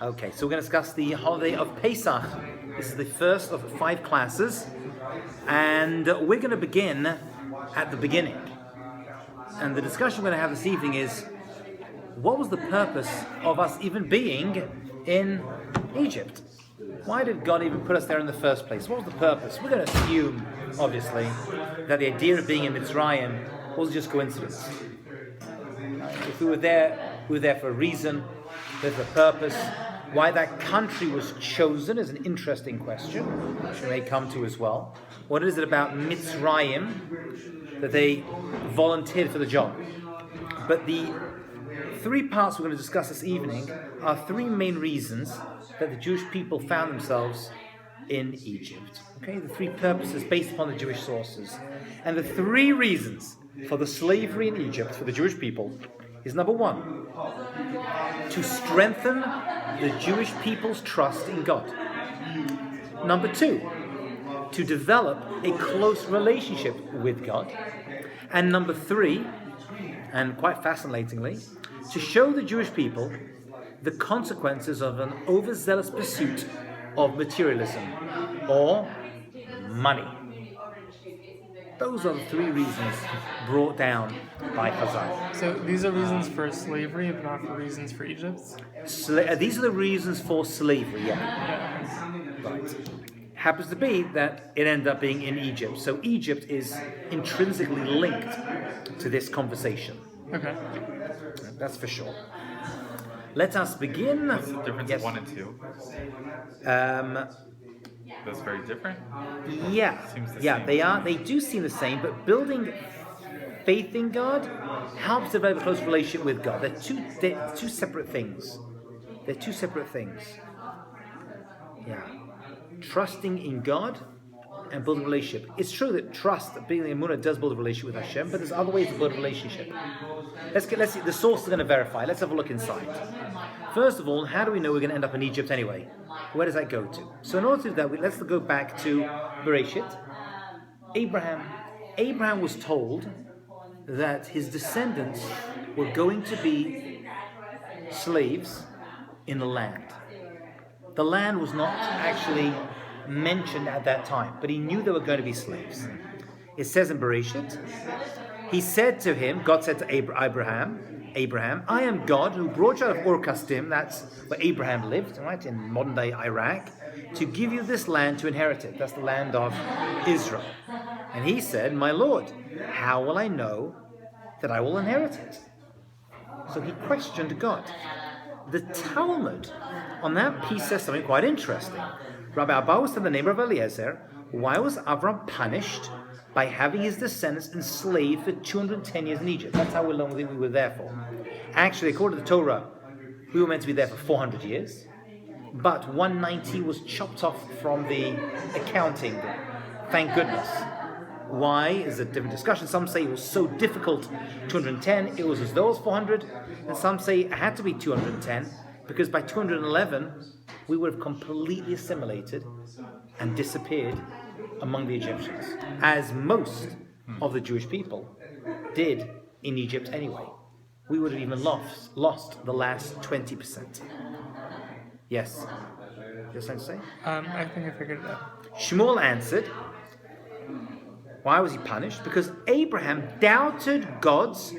Okay, so we're going to discuss the holiday of Pesach. This is the first of 5 classes, and we're going to begin at the beginning. And the discussion we're going to have this evening is, what was the purpose of us even being in Egypt? Why did God even put us there in the first place? What was the purpose? We're going to assume, obviously, that the idea of being in Mitzrayim wasn't just coincidence. If we were there for a reason, there's a purpose. Why that country was chosen is an interesting question, which we may come to as well. What is it about Mitzrayim that they volunteered for the job? But the 3 parts we're going to discuss this evening are 3 main reasons that the Jewish people found themselves in Egypt. Okay, the 3 purposes based upon the Jewish sources. And the 3 reasons for the slavery in Egypt for the Jewish people is, number 1, to strengthen the Jewish people's trust in God. Number 2, to develop a close relationship with God. And number 3, and quite fascinatingly, to show the Jewish people the consequences of an overzealous pursuit of materialism or money. Those are the 3 reasons brought down by Chazal. So these are reasons for slavery, but not for reasons for Egypt? These are the reasons for slavery, yeah. Right. Happens to be that it ended up being in Egypt. So Egypt is intrinsically linked to this conversation. Okay. That's for sure. Let us begin. What's the difference of 1 and 2? That's very different. Yeah, Seems the yeah, same. they are. They do seem the same, but building faith in God helps develop a close relationship with God. They're two separate things. They're 2 separate things. Yeah, trusting in God and building a relationship. It's true that trust, being the Emunah, does build a relationship with Hashem, but there's other ways to build a relationship. Let's see. The source is going to verify. Let's have a look inside. First of all, how do we know we're going to end up in Egypt anyway? Where does that go to? So in order to do that, let's go back to Bereshit. Abraham was told that his descendants were going to be slaves in the land. The land was not actually mentioned at that time, but he knew they were going to be slaves. It says in Bereshit, he said to him, God said to Abraham, I am God who brought you out of Ur Kasdim, that's where Abraham lived, right, in modern day Iraq, to give you this land to inherit it. That's the land of Israel. And he said, my Lord, how will I know that I will inherit it? So he questioned God. The Talmud on that piece says something quite interesting. Rabbi Abba was in the name of Eliezer. Why was Avram punished by having his descendants enslaved for 210 years in Egypt? That's how long we were there for. Actually, according to the Torah, we were meant to be there for 400 years, but 190 was chopped off from the accounting. Thank goodness. Why is a different discussion. Some say it was so difficult, 210, it was as though it was 400, and some say it had to be 210, because by 211, we would have completely assimilated and disappeared among the Egyptians, as most of the Jewish people did in Egypt anyway. We would have even lost the last 20%. Yes? You have something to say? I think I figured it out. Shmuel answered, why was he punished? Because Abraham doubted God's,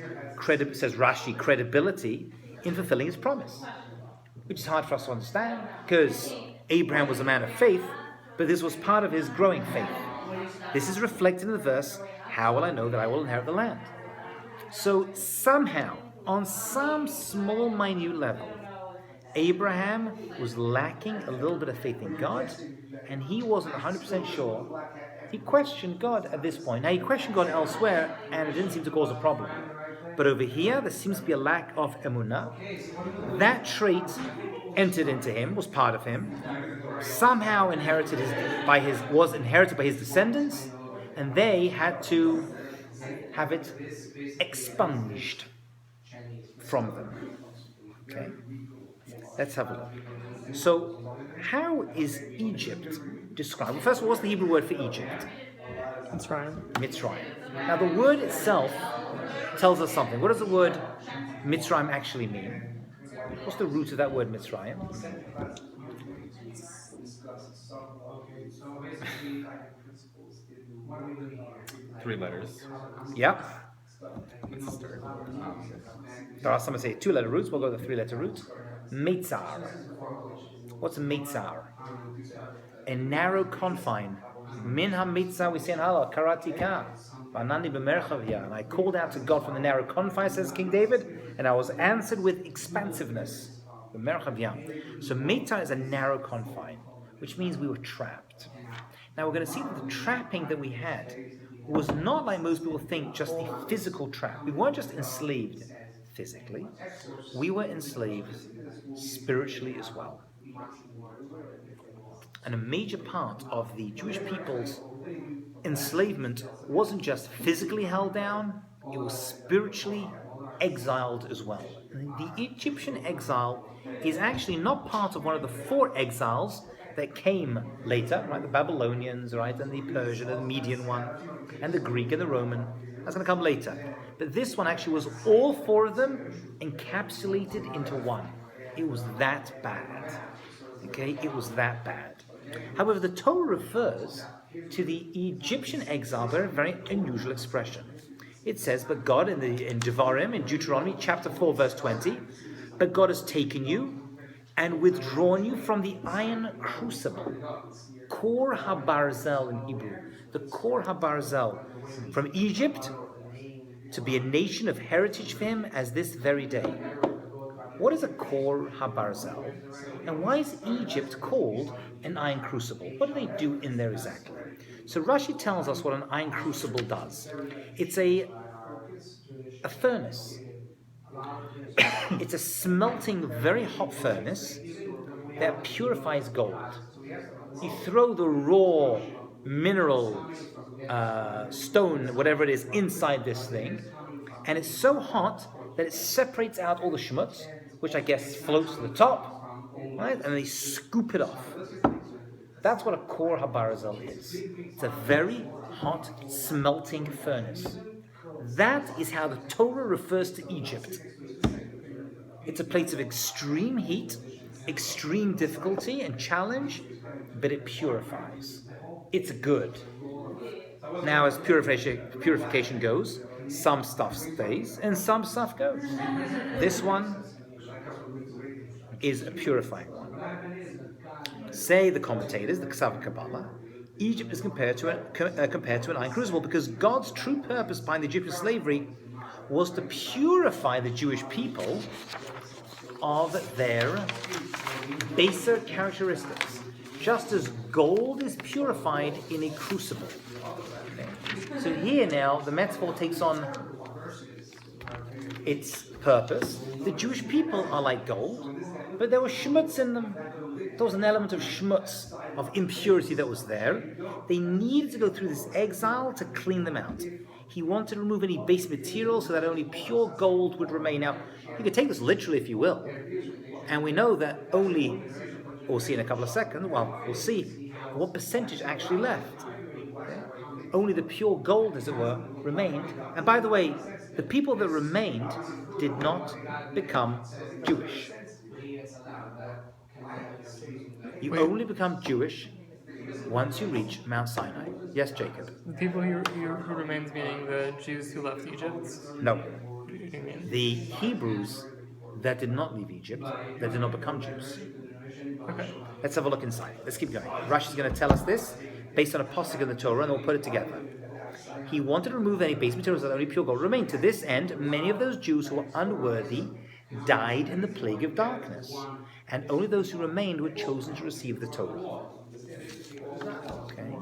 says Rashi, credibility in fulfilling his promise. Which is hard for us to understand, because Abraham was a man of faith, but this was part of his growing faith. This is reflected in the verse, how will I know that I will inherit the land? So somehow, on some small, minute level, Abraham was lacking a little bit of faith in God, and he wasn't 100% sure. He questioned God at this point. Now, he questioned God elsewhere, and it didn't seem to cause a problem. But over here, there seems to be a lack of emunah. That trait entered into him, was part of him, somehow was inherited by his descendants, and they had to have it expunged from them. Okay? Let's have a look. So, how is Egypt described? Well, first of all, what's the Hebrew word for Egypt? Mitzrayim. Now, the word itself tells us something. What does the word Mitzrayim actually mean? What's the root of that word Mitzrayim? 3 letters. Yeah. Let's start. There are some that say 2-letter roots. We'll go with the 3-letter root. Meitzar. What's Meitzar? A narrow confine. Min ha-meitzar, we say in Halal, karatika. Vanani b'merchavya. And I called out to God from the narrow confine, says King David, and I was answered with expansiveness. B'merchavya. So Meitzar is a narrow confine, which means we were trapped. Now we're going to see that the trapping that we had was not like most people think, just the physical trap. We weren't just enslaved physically, we were enslaved spiritually as well. And a major part of the Jewish people's enslavement wasn't just physically held down, it was spiritually exiled as well. And the Egyptian exile is actually not part of one of the 4 exiles that came later, right? The Babylonians, right, and the Persian and the Median one, and the Greek and the Roman. That's going to come later. But this one actually was all 4 of them encapsulated into one. It was that bad. Okay, it was that bad. However, the Torah refers to the Egyptian exile, very, very unusual expression. It says, but God in Devarim, in Deuteronomy chapter 4, verse 20, but God has taken you and withdrawn you from the iron crucible, Kor HaBarzel in Hebrew, the Kor HaBarzel, from Egypt to be a nation of heritage for him as this very day. What is a Kor HaBarzel? And why is Egypt called an iron crucible? What do they do in there exactly? So Rashi tells us what an iron crucible does. It's a furnace. It's a smelting, very hot furnace that purifies gold. You throw the raw mineral stone, whatever it is, inside this thing, and it's so hot that it separates out all the schmutz, which I guess floats to the top, right? And they scoop it off. That's what a Kor HaBarzel is. It's a very hot, smelting furnace. That is how the Torah refers to Egypt. It's a place of extreme heat, extreme difficulty and challenge, but it purifies. It's good. Now, as purification goes, some stuff stays and some stuff goes. This one is a purifying one. Say the commentators, the Ksav Kabbalah, Egypt is compared to an iron crucible because God's true purpose behind the Egyptian slavery was to purify the Jewish people of their baser characteristics, just as gold is purified in a crucible. Okay. So here now, the metaphor takes on its purpose. The Jewish people are like gold, but there was schmutz in them. There was an element of schmutz, of impurity that was there. They needed to go through this exile to clean them out. He wanted to remove any base material so that only pure gold would remain. Now, you could take this literally if you will. And we know that only, we'll see in a couple of seconds, we'll see what percentage actually left. Okay? Only the pure gold, as it were, remained. And by the way, the people that remained did not become Jewish. You only become Jewish once you reach Mount Sinai. Yes, Jacob? The people who remains meaning the Jews who left Egypt? No. What do you mean? The Hebrews that did not leave Egypt, that did not become Jews. Okay. Let's have a look inside. Let's keep going. Rashi is going to tell us this based on a pasuk in the Torah, and we'll put it together. He wanted to remove any base materials that only pure gold remained. To this end, many of those Jews who were unworthy died in the plague of darkness, and only those who remained were chosen to receive the Torah. Okay.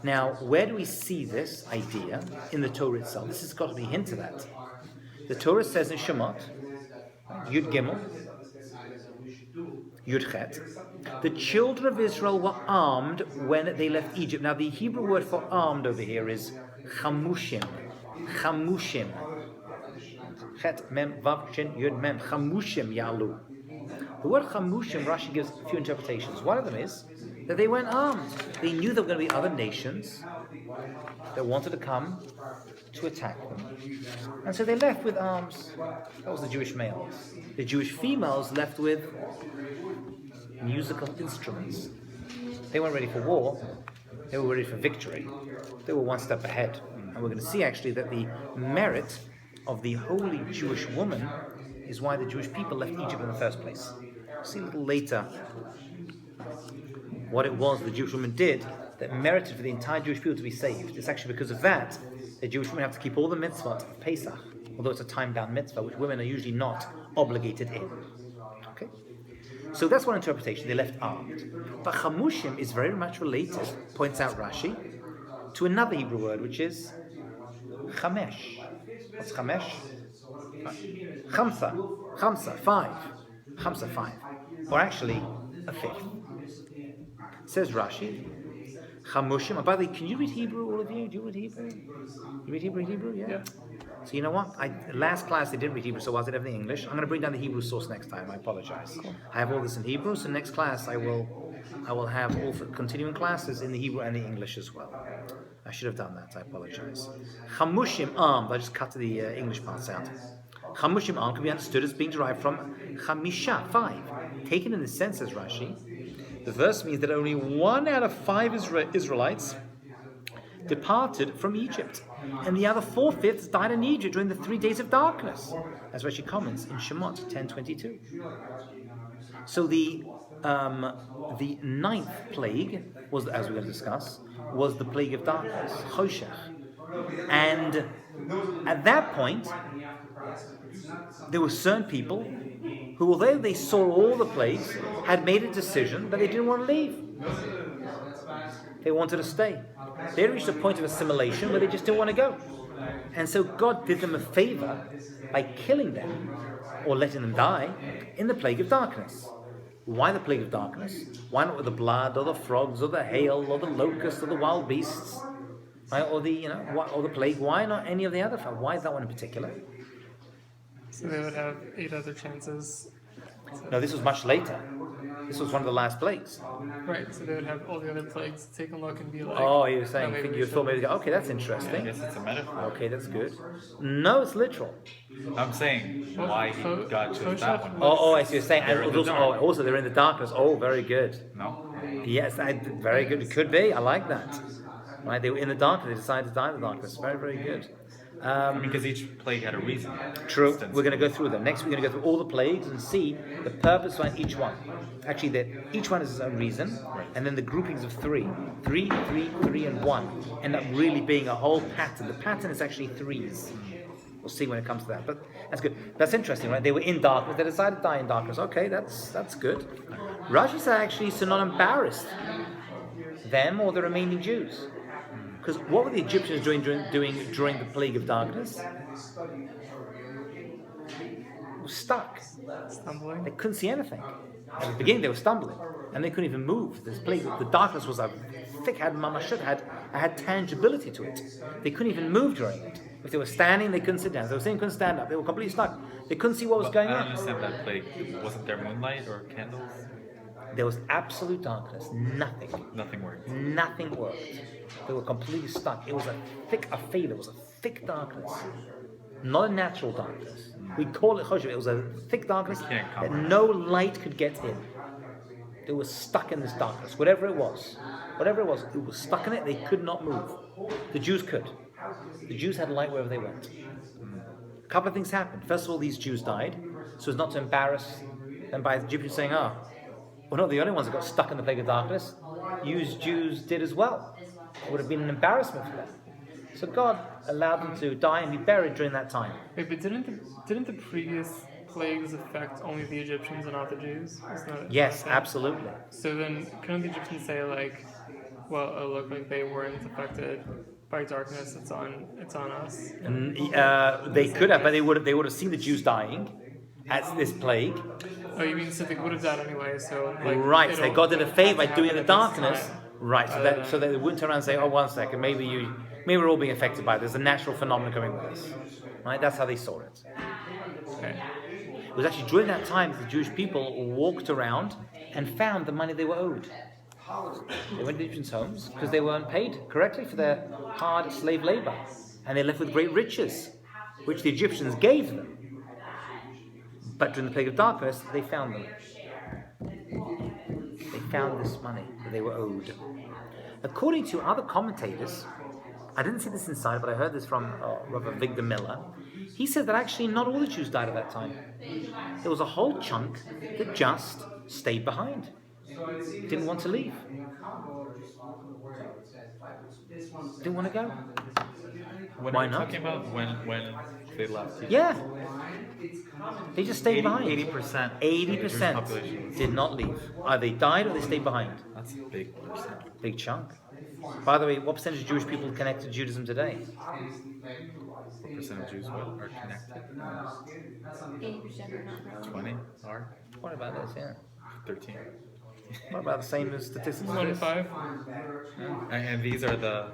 Now, where do we see this idea in the Torah itself? This has got to be hinted at. The Torah says in Shemot, Yud Gimel, Yud Chet, the children of Israel were armed when they left Egypt. Now, the Hebrew word for armed over here is chamushim. Chamushim. Chet mem vav shin yud mem. Chamushim yalu. The word chamushim, Rashi gives a few interpretations. One of them is that they went armed. They knew there were going to be other nations that wanted to come to attack them. And so they left with arms. That was the Jewish males. The Jewish females left with musical instruments. They weren't ready for war. They were ready for victory. They were one step ahead. And we're going to see actually that the merit of the holy Jewish woman is why the Jewish people left Egypt in the first place. We'll see a little later what it was the Jewish woman did that merited for the entire Jewish people to be saved. It's actually because of that the Jewish women have to keep all the mitzvot of Pesach, although it's a time-bound mitzvah, which women are usually not obligated in. Okay? So that's one interpretation. They left armed. But chamushim is very much related, points out Rashi, to another Hebrew word, which is chamesh. What's chamesh? Chamsa, five. Chamsa, five. Or actually, a fifth. Says Rashi, chamushim. By the way, can you read Hebrew, all of you? Do you read Hebrew? You read Hebrew? Yeah. So you know what? Last class they didn't read Hebrew, so I was everything English. I'm going to bring down the Hebrew source next time. I apologize. Cool. I have all this in Hebrew, so next class I will have all continuing classes in the Hebrew and the English as well. I should have done that. I apologize. Chamushim armed. I just cut the English parts out. Chamushim armed can be understood as being derived from chamisha, five. Taken in the sense, as Rashi, the verse means that only 1 out of 5 Israelites departed from Egypt, and the other 4/5 died in Egypt during the 3 days of darkness, as Rashi comments in Shemot 10:22. So the ninth plague was, as we're going to discuss, was the plague of darkness, Choshech, and at that point there were certain people who, although they saw all the plagues, had made a decision that they didn't want to leave. They wanted to stay. They reached a point of assimilation where they just didn't want to go. And so God did them a favor by killing them, or letting them die, in the plague of darkness. Why the plague of darkness? Why not with the blood, or the frogs, or the hail, or the locusts, or the wild beasts, right? Or the plague? Why not any of the other? Why is that one in particular? So they would have 8 other chances. No, this was much later. This was one of the last plagues. Right, so they would have all the other plagues take a look and be like... Oh, you were saying, you thought maybe, okay, that's interesting. I guess it's a metaphor. Okay, that's good. No, it's literal. I'm saying why God chose that one. Oh, I see. You're saying, also they're in the darkness. Oh, very good. No? Yes, very good. It could be. I like that. Right, they were in the darkness. They decided to die in the darkness. Very, very good. Because each plague had a reason. True. We're going to go through them. Next, we're going to go through all the plagues and see the purpose behind each one. Actually, each one has its own reason, and then the groupings of 3, 3, 3, 3, and 1 end up really being a whole pattern. The pattern is actually 3s. We'll see when it comes to that. But that's good. That's interesting, right? They were in darkness. They decided to die in darkness. Okay, that's good. Rashi said actually to not embarrass them or the remaining Jews. Because what were the Egyptians doing during the plague of darkness? They were stuck. Stumbling. They couldn't see anything. At the beginning they were stumbling, and they couldn't even move. This plague, the darkness was thick, had tangibility to it. They couldn't even move during it. If they were standing, they couldn't sit down. If they were sitting, couldn't stand up. They were completely stuck. They couldn't see what was going on. I don't understand that plague. Wasn't there moonlight or candles? There was absolute darkness. Nothing. Nothing worked. Nothing worked. They were completely stuck. It was a thick darkness. Not a natural darkness. We call it Choshech. It was a thick darkness that no light could get in. They were stuck in this darkness. Whatever it was, it was stuck in it. They could not move. The Jews could. The Jews had light wherever they went. A couple of things happened. First of all, these Jews died, so as not to embarrass them by the Egyptians saying, we're not the only ones that got stuck in the plague of darkness. You Jews did as well. It would have been an embarrassment for them. So God allowed them to die and be buried during that time. Wait, but didn't the previous plagues affect only the Egyptians and not the Jews? Yes, absolutely. So then, couldn't the Egyptians say well, it looked like they weren't affected by darkness? It's on us. They could have, but they would have seen the Jews dying at this plague. Oh, you mean so they would have died anyway? So right. So God did a favor by doing it in the darkness. Right. So they wouldn't turn around and say, one second, maybe we're all being affected by this. There's a natural phenomenon coming with us. Right. That's how they saw it. Okay. It was actually during that time that the Jewish people walked around and found the money they were owed. They went to Egyptians' homes because they weren't paid correctly for their hard slave labor. And they left with great riches, which the Egyptians gave them. But during the plague of darkness, they found them. They found this money that they were owed. According to other commentators, I didn't see this inside, but I heard this from Rabbi Victor Miller. He said that actually not all the Jews died at that time. There was a whole chunk that just stayed behind. Didn't want to leave. Didn't want to go. Why not? Talking about when they left. Yeah. They just stayed behind. 80%. 80% did not leave. Either they died or they stayed behind. That's a big percent. Big chunk. By the way, what percentage of Jewish people connect to Judaism today? What percent of Jews are connected? 80% are not. 20 are? What about this? Yeah. 13. What about the same as statistics? 1 in 5. And these are the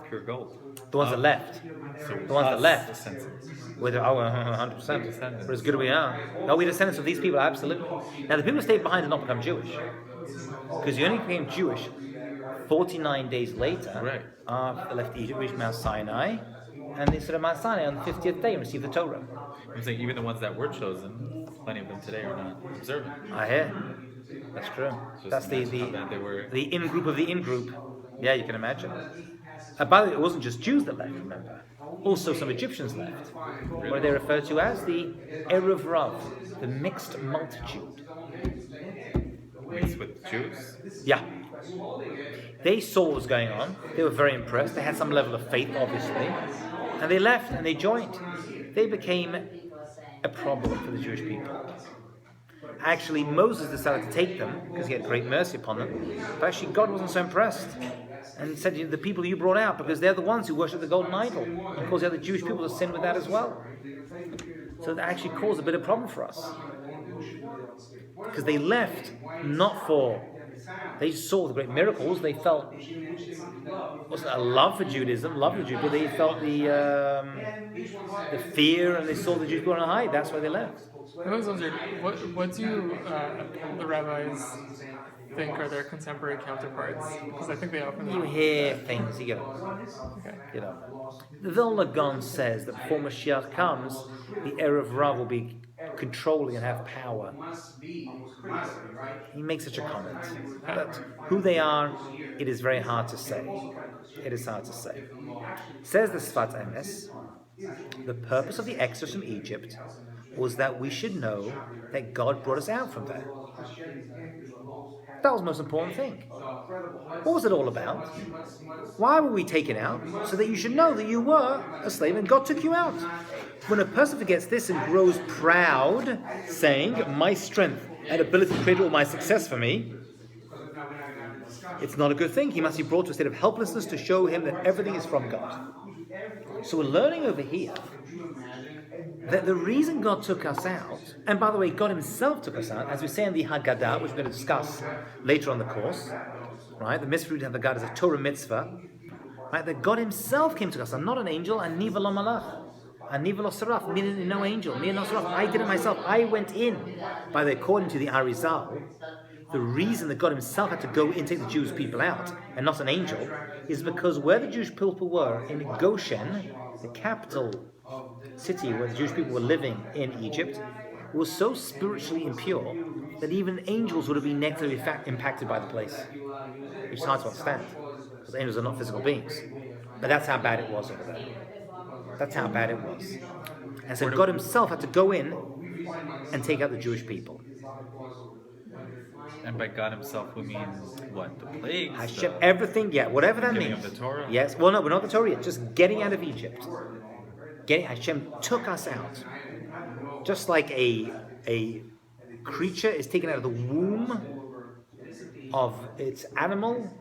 pure gold. The ones that left. So The ones that us left. descendants. Whether 100%. We're as good as we are. No, we're descendants of these people, absolutely. Now, the people who stayed behind did not become Jewish. Because you only became Jewish 49 days later, Right. after they left Egypt, reached Mount Sinai, and they stood at Mount Sinai on the 50th day and received the Torah. I'm saying even the ones that were chosen, plenty of them today are not observant. I hear. That's true. Just That's imagine how bad they were. the in-group of the in-group. Yeah, you can imagine. By the way, it wasn't just Jews that left, remember. Also some Egyptians left. What are they referred to as? The Erev Rav, the mixed multitude. Mixed with Jews. Yeah. They saw what was going on. They were very impressed. They had some level of faith, obviously. And they left and they joined. They became a problem for the Jewish people. Actually, Moses decided to take them because he had great mercy upon them. But actually, God wasn't so impressed. And said, the people you brought out, because they're the ones who worship the golden idol. And caused the other Jewish people to sin with that as well. So that actually caused a bit of problem for us. Because they left not for... They saw the great miracles. They felt... wasn't a love for Judaism, love for Judaism, but they felt the fear, and they saw the Jews going on high. That's why they left. I always wondered, what do the rabbis think are their contemporary counterparts? Because I think they often... You hear things, you go, Okay. you know. The Vilna Gaon says that before Mashiach comes, the Erev Rav will be controlling and have power. He makes such a comment. But who they are, it is very hard to say. It is hard to say. Says the Sfat Emes, the purpose of the exodus from Egypt was that we should know that God brought us out from there. That was the most important thing. What was it all about? Why were we taken out? So that you should know that you were a slave and God took you out. When a person forgets this and grows proud, saying, my strength and ability created all my success for me, it's not a good thing. He must be brought to a state of helplessness to show him that everything is from God. So we're learning over here that the reason God took us out, and by the way, God himself took us out, as we say in the Haggadah, which we're going to discuss later on the course, right? The mitzvah of the Haggadah is a Torah mitzvah, right? That God himself came to us, I'm not an angel, and neither lo malach, and neither lo saraf, meaning no angel, me no saraf. I did it myself. I went in. By the way, according to the Arizal, the reason that God himself had to go in and take the Jewish people out, and not an angel, is because where the Jewish people were, in Goshen, the capital city where the Jewish people were living in Egypt, was so spiritually impure that even angels would have been negatively impacted by the place. Which is hard to understand, because angels are not physical beings. But that's how bad it was over there. That's how bad it was. And so God himself had to go in and take out the Jewish people. And by God himself, we mean what? The plagues? Hashem, everything, yeah, whatever that Giving means. of the Torah? Yes, well, no, we're not the Torah yet, just getting out of Egypt. Hashem took us out. Just like a creature is taken out of the womb of its animal,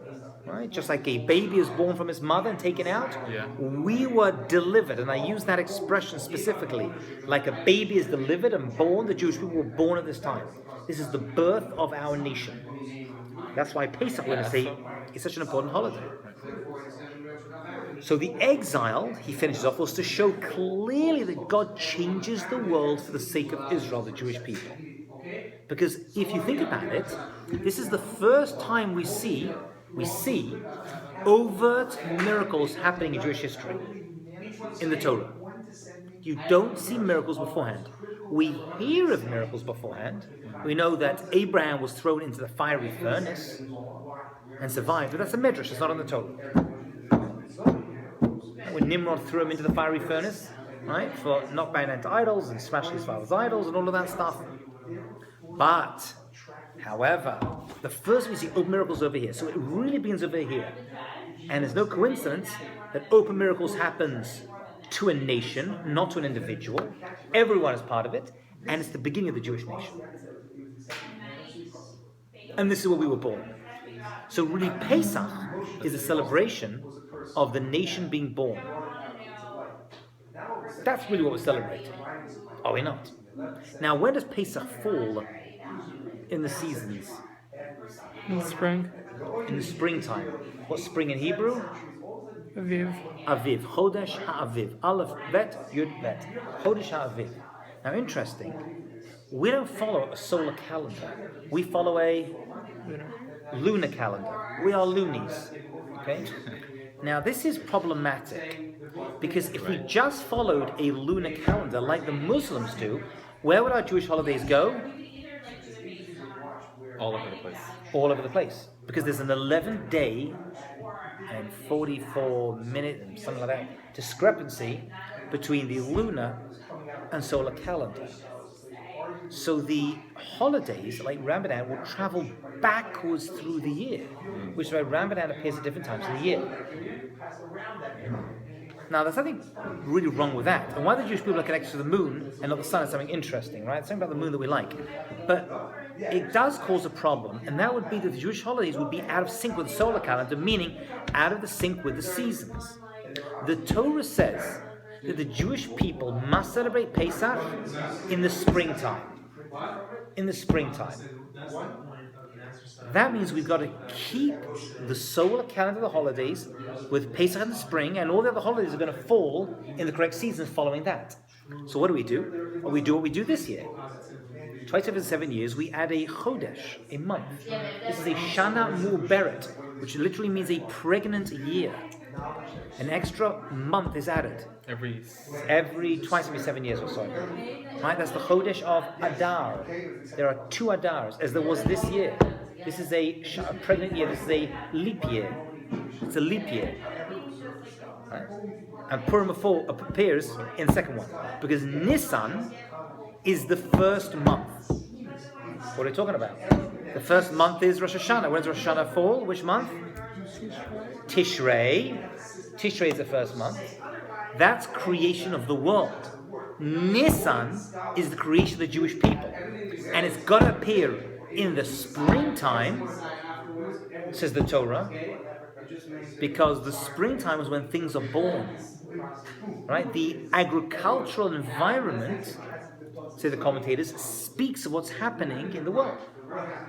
right? Just like a baby is born from its mother and taken out, we were delivered, and I use that expression specifically, like a baby is delivered and born. The Jewish people were born at this time. This is the birth of our nation. That's why Pesach, we're going to say, is such an important holiday. So the exile, he finishes off, was to show clearly that God changes the world for the sake of Israel, the Jewish people. Because if you think about it, This is the first time we see overt miracles happening in Jewish history in the Torah. You don't see miracles beforehand. We hear of miracles beforehand. We know that Abraham was thrown into the fiery furnace and survived, but that's a midrash, it's not in the Torah. When Nimrod threw him into the fiery furnace, right, for not bowing down to idols and smashing his father's idols and all of that stuff. But, however, the first we see open miracles over here. So it really begins over here. And there's no coincidence that open miracles happens to a nation, not to an individual. Everyone is part of it. And it's the beginning of the Jewish nation. And this is where we were born. So really Pesach is a celebration of the nation being born. That's really what we're celebrating. Are we not? Now, when does Pesach fall in the seasons? In the spring. In the springtime. What's spring in Hebrew? Aviv. Aviv. Chodesh HaAviv. Aleph, Bet, Yud, Bet. Chodesh HaAviv. Now, interesting. We don't follow a solar calendar. We follow a lunar calendar. We are loonies. Okay? Now, this is problematic because if we just followed a lunar calendar like the Muslims do, where would our Jewish holidays go? All over the place. All over the place. Because there's an 11-day and 44-minute and something like that discrepancy between the lunar and solar calendar. So the holidays, like Ramadan, will travel backwards through the year, which is why Ramadan appears at different times of the year. Now, there's something really wrong with that. And why the Jewish people are connected to the moon and not the sun is something interesting, right? Something about the moon that we like. But it does cause a problem, and that would be that the Jewish holidays would be out of sync with the solar calendar, meaning out of the sync with the seasons. The Torah says that the Jewish people must celebrate Pesach in the springtime. In the springtime. That means we've got to keep the solar calendar of the holidays with Pesach in the spring, and all the other holidays are going to fall in the correct seasons following that. So what do? We do what we do this year. Twice every 7 years, we add a chodesh, a month. This is a shana mu'beret, which literally means a pregnant year. An extra month is added. Twice every 7 years or so. Right? That's the chodesh of Adar. There are 2 Adars, as there was this year. This is a pregnant year. This is a leap year. It's a leap year. Right? And Purim appears in the second one. Because Nisan is the first month. What are we talking about? The first month is Rosh Hashanah. When does Rosh Hashanah fall? Which month? Tishrei. Tishrei is the first month. That's creation of the world. Nisan is the creation of the Jewish people. And it's got to appear in the springtime, says the Torah, because the springtime is when things are born. Right? The agricultural environment, say the commentators, speaks of what's happening in the world.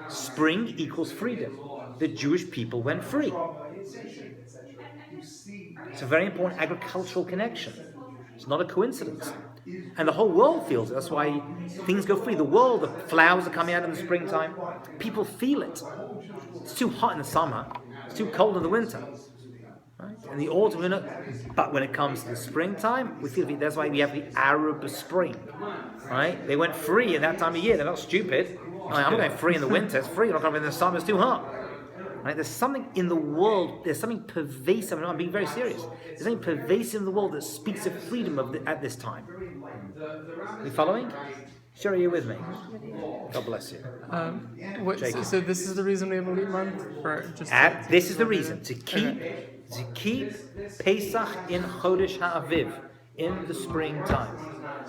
Spring equals freedom. The Jewish people went free. It's a very important agricultural connection. It's not a coincidence. And the whole world feels it. That's why things go free. The world, the flowers are coming out in the springtime. People feel it. It's too hot in the summer. It's too cold in the winter. Right? In the autumn, but when it comes to the springtime, we feel it. That's why we have the Arab Spring. Right? They went free in that time of year. They're not stupid. I'm going free in the winter. It's free. I'm not going in the summer. It's too hot. Right? There's something in the world, there's something pervasive, I'm being very serious. There's something pervasive in the world that speaks of freedom at this time. Are you following? Sure, are you with me? God bless you. So this is the reason we have a leap month? This is the reason, to keep Pesach in Chodesh HaAviv, in the springtime.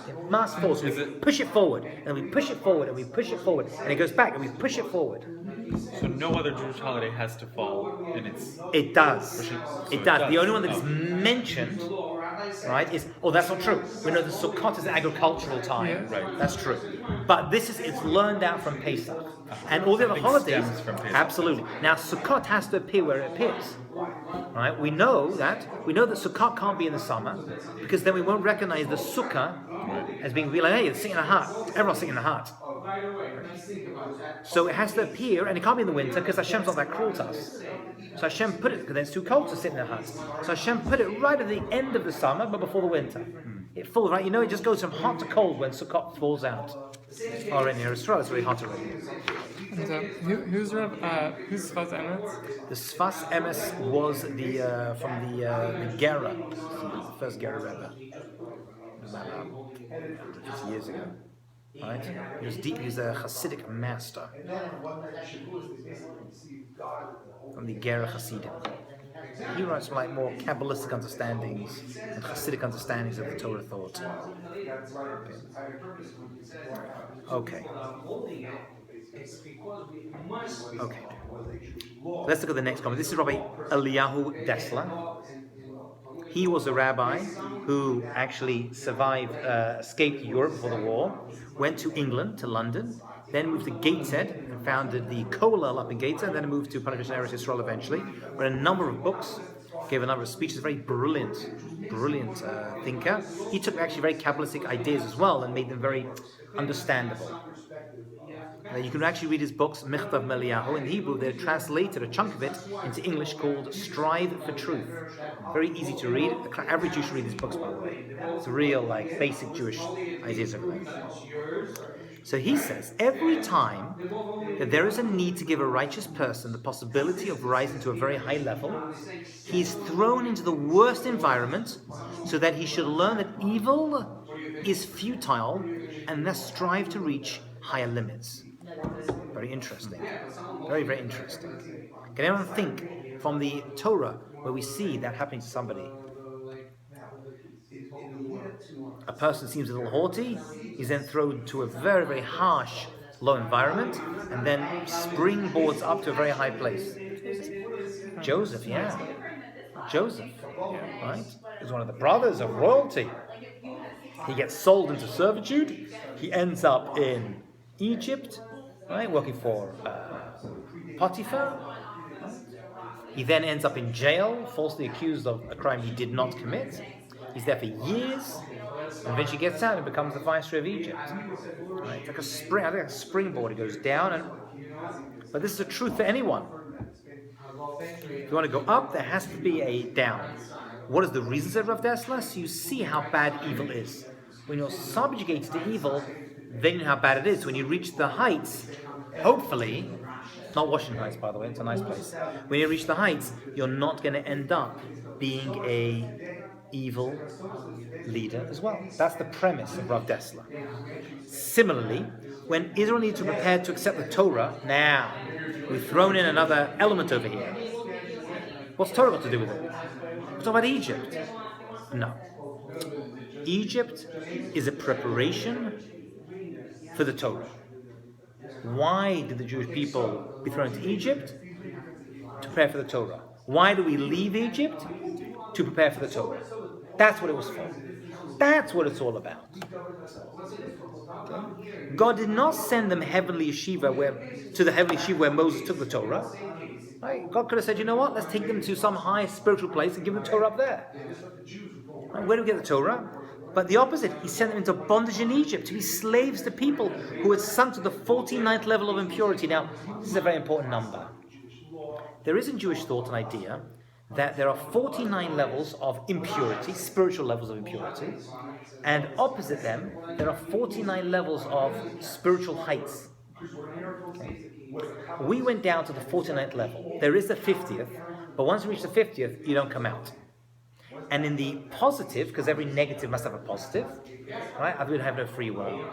It must fall, so we push it forward, and we push it forward, and we push it forward, and it goes back, and we push it forward. So no other Jewish holiday has to fall in its... It does. It does. The only one that is mentioned, right, is... Oh, that's not true. We know the Sukkot is an agricultural time. Yeah. Right. That's true. But it's learned out from Pesach. And all the other holidays... From Pesach. Absolutely. Now, Sukkot has to appear where it appears. Right? We know that Sukkot can't be in the summer, because then we won't recognize the Sukkah as being like, hey, it's sitting in the hut. Everyone's sitting in the hut. So it has to appear, and it can't be in the winter because Hashem's not that cruel to us. So Hashem put it, because it's too cold to sit in a hut. So Hashem put it right at the end of the summer, but before the winter. It falls, right? You know, it just goes from hot to cold when Sukkot falls out. Or in Israel, it's very hot already. And who's Sfas Emes? The Sfas Emes was from the Gera, the first Gera Rebbe, about 50 years ago. Right? He was deep. He's a Hasidic master from the Gera Hasidim. He writes from like more Kabbalistic understandings and Hasidic understandings of the Torah thought. Okay. Okay. Let's look at the next comment. This is Rabbi Eliyahu Dessler. He was a rabbi who actually survived, escaped Europe before the war, went to England, to London, then moved to Gateshead and founded the Kollel up in Gateshead, then moved to Palestine and Eretz Yisrael eventually, wrote a number of books, gave a number of speeches, very brilliant thinker. He took actually very Kabbalistic ideas as well and made them very understandable. You can actually read his books, Michtav Meliyahu, in Hebrew. They're translated, a chunk of it, into English called Strive for Truth. Very easy to read. The average Jew should read these books, by the way. It's real, like, basic Jewish ideas of it. So he says, every time that there is a need to give a righteous person the possibility of rising to a very high level, he is thrown into the worst environment so that he should learn that evil is futile and thus strive to reach higher limits. Very interesting. Very, very interesting. Can anyone think from the Torah where we see that happening to somebody? A person seems a little haughty, he's then thrown to a very, very harsh, low environment, and then springboards up to a very high place. Joseph, yeah. Joseph, right? He's one of the brothers of royalty. He gets sold into servitude. He ends up in Egypt, right, working for Potiphar. He then ends up in jail, falsely accused of a crime he did not commit. He's there for years, and eventually gets out and becomes the viceroy of Egypt. Right? It's like a springboard. It goes down, but this is the truth for anyone. If you want to go up, there has to be a down. What is the reason, said Rav Dessler? So you see how bad evil is. When you're subjugated to evil, then you know how bad it is. When you reach the heights, hopefully, not Washington Heights, by the way, it's a nice place. When you reach the heights, you're not going to end up being a evil leader as well. That's the premise of Rav Dessler. Similarly, when Israel needs to prepare to accept the Torah, now we've thrown in another element over here. What's Torah got to do with it? We're talking about Egypt. No. Egypt is a preparation for the Torah. Why did the Jewish people be thrown into Egypt? To prepare for the Torah. Why do we leave Egypt? To prepare for the Torah. That's what it was for. That's what it's all about. Okay? God did not send them heavenly yeshiva to the heavenly yeshiva where Moses took the Torah. Right? God could have said, you know what? Let's take them to some high spiritual place and give them Torah up there. Right? Where do we get the Torah? But the opposite, he sent them into bondage in Egypt to be slaves to people who had sunk to the 49th level of impurity. Now, this is a very important number. There is in Jewish thought an idea that there are 49 levels of impurity, spiritual levels of impurity, and opposite them, there are 49 levels of spiritual heights. Okay. We went down to the 49th level. There is the 50th, but once you reach the 50th, you don't come out. And in the positive, because every negative must have a positive, right? I would have no free will.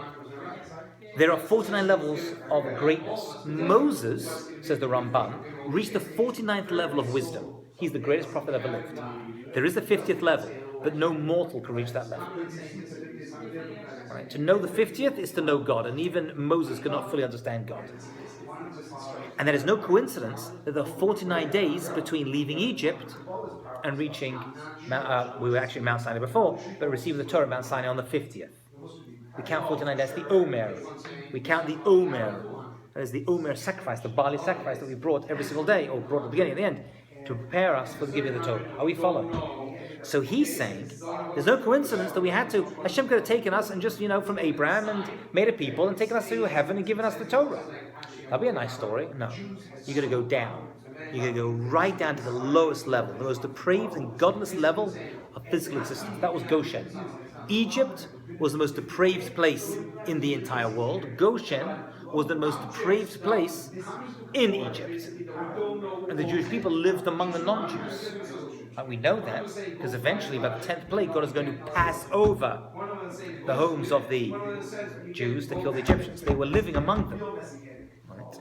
There are 49 levels of greatness. Moses, says the Ramban, reached the 49th level of wisdom. He's the greatest prophet ever lived. There is the 50th level, but no mortal can reach that level. Right? To know the 50th is to know God, and even Moses could not fully understand God. And there is no coincidence that there are 49 days between leaving Egypt and reaching, we were actually at Mount Sinai before, but receiving the Torah at Mount Sinai on the 50th. We count 49 days, the Omer. We count the Omer. That is the Omer sacrifice, the barley sacrifice that we brought every single day, or brought at the beginning and the end, to prepare us for the giving of the Torah. Are we following? So he's saying, there's no coincidence that Hashem could have taken us and just, from Abraham and made a people and taken us to heaven and given us the Torah. That'd be a nice story. No. You're going to go down. You're going to go right down to the lowest level, the most depraved and godless level of physical existence. That was Goshen. Egypt was the most depraved place in the entire world. Goshen was the most depraved place in Egypt. And the Jewish people lived among the non-Jews. And we know that because eventually, by the 10th plague, God is going to pass over the homes of the Jews to kill the Egyptians. They were living among them. Right?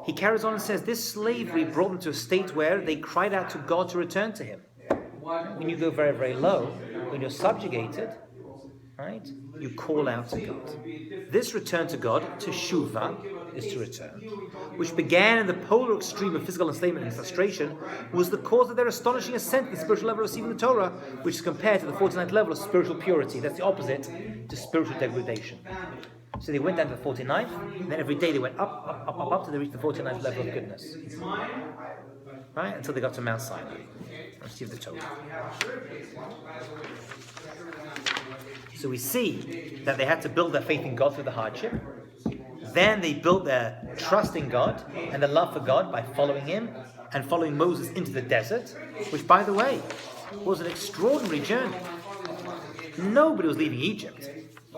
He carries on and says, this slavery brought them to a state where they cried out to God to return to him. When you go very, very low, when you're subjugated, right, you call out to God. This return to God, teshuvah, is to return, which began in the polar extreme of physical enslavement and frustration, was the cause of their astonishing ascent to the spiritual level of receiving the Torah, which is compared to the 49th level of spiritual purity. That's the opposite to spiritual degradation. So they went down to the 49th, and then every day they went up till they reached the 49th level of goodness. Right? Until they got to Mount Sinai and received the Torah. So we see that they had to build their faith in God through the hardship. Then they built their trust in God and their love for God by following him and following Moses into the desert, which, by the way, was an extraordinary journey. Nobody was leaving Egypt.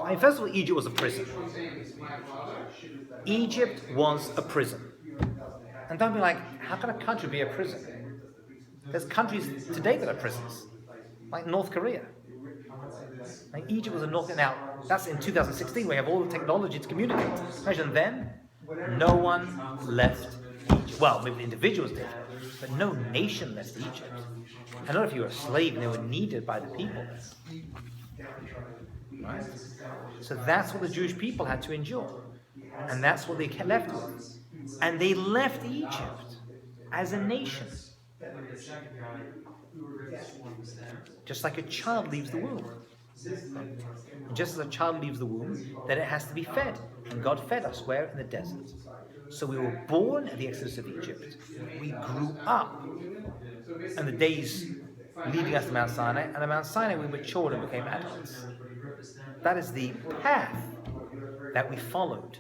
I mean, first of all, Egypt was a prison. Egypt was a prison. And don't be like, how can a country be a prison? There's countries today that are prisons, like North Korea. Like Egypt was a North. Now, that's in 2016, we have all the technology to communicate. Imagine then, no one left Egypt. Well, maybe individuals did, but no nation left Egypt. And not if you were a slave and they were needed by the people. Right? So that's what the Jewish people had to endure. And that's what they left with. And they left Egypt as a nation. Just like a child leaves the womb. And just as a child leaves the womb, then it has to be fed. And God fed us where? In the desert. So we were born at the exodus of Egypt. We grew up. And the days leading us to Mount Sinai, and at Mount Sinai we matured and became adults. That is the path that we followed.